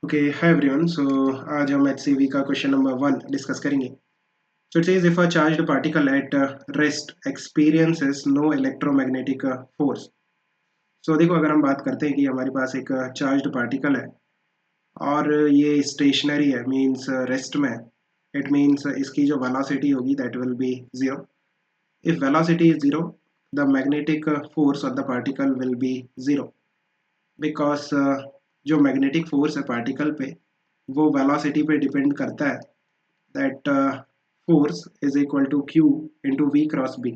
Okay, hi everyone. सो आज हम HCV का क्वेश्चन नंबर 1 डिस्कस करेंगे। So it says if a charged particle at rest experiences no electromagnetic force. So देखो, अगर हम बात करते हैं कि हमारे पास एक चार्ज्ड पार्टिकल है और ये स्टेशनरी है, मींस रेस्ट में, इट मींस इसकी जो वेलोसिटी होगी that will be zero. If velocity is zero, the magnetic force of the particle will be zero, because जो मैग्नेटिक फोर्स है पार्टिकल पे वो वेलोसिटी पे डिपेंड करता है। that force is equal to q into v cross b.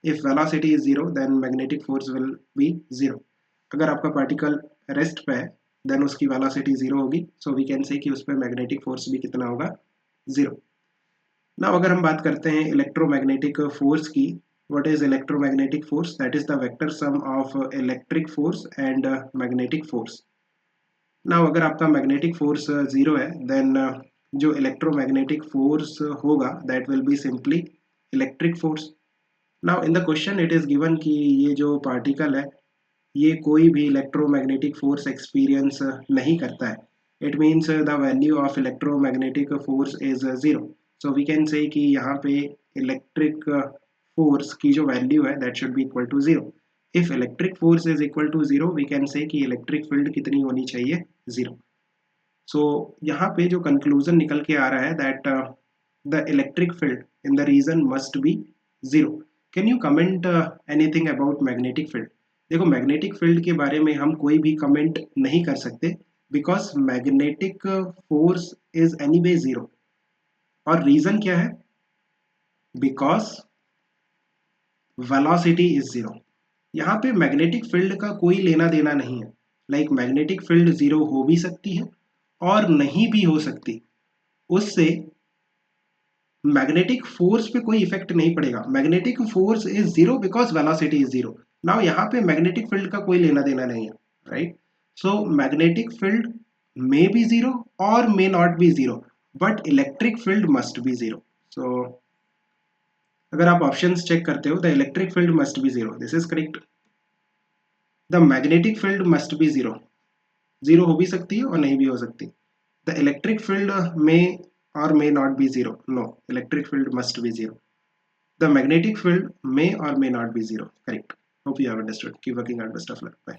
If velocity is zero, then magnetic force will be zero. अगर आपका particle rest पे है देन उसकी वेलोसिटी जीरो होगी, सो वी कैन से कि उस पर मैग्नेटिक फोर्स भी कितना होगा, जीरो। नाउ अगर हम बात करते हैं इलेक्ट्रोमैग्नेटिक फोर्स की, what is electromagnetic force? That is the vector sum of electric force and magnetic force. Now अगर आपका मैग्नेटिक फोर्स जीरो है देन जो इलेक्ट्रोमैग्नेटिक फोर्स होगा that will be simply electric force. Now in the question it is given कि ये जो particle है ये कोई भी इलेक्ट्रोमैग्नेटिक फोर्स एक्सपीरियंस नहीं करता है। It means the value of electromagnetic force is zero. So we can say कि यहाँ पे इलेक्ट्रिक फोर्स की जो वैल्यू है that should be equal to zero. If electric force is equal to zero, we can say कि electric field कितनी होनी चाहिए, जीरो। सो यहाँ पे जो कंक्लूजन निकल के आ रहा है that the electric field in the region must be zero. Can you comment anything about magnetic field? देखो, मैग्नेटिक फील्ड के बारे में हम कोई भी कमेंट नहीं कर सकते because magnetic force is anyway zero. और रीजन क्या है? Because velocity is zero. यहाँ पे मैग्नेटिक फील्ड का कोई लेना देना नहीं है। लाइक मैग्नेटिक फील्ड जीरो हो भी सकती है और नहीं भी हो सकती, उससे मैग्नेटिक फोर्स पे कोई इफेक्ट नहीं पड़ेगा। Magnetic force is zero because velocity is zero. Now यहाँ पे मैग्नेटिक फील्ड का कोई लेना देना नहीं है, right? So magnetic field may be zero और may not be zero, but electric field must be zero. So अगर आप ऑप्शंस चेक करते हो, the electric field must be zero, this is correct. The magnetic field must be zero, zero हो भी सकती है और नहीं भी हो सकती। द इलेक्ट्रिक फील्ड में or may not be zero. No, electric field must be zero. The magnetic field may or may not be zero. Correct. Hope you have understood. Keep working hard. Best of luck. Bye.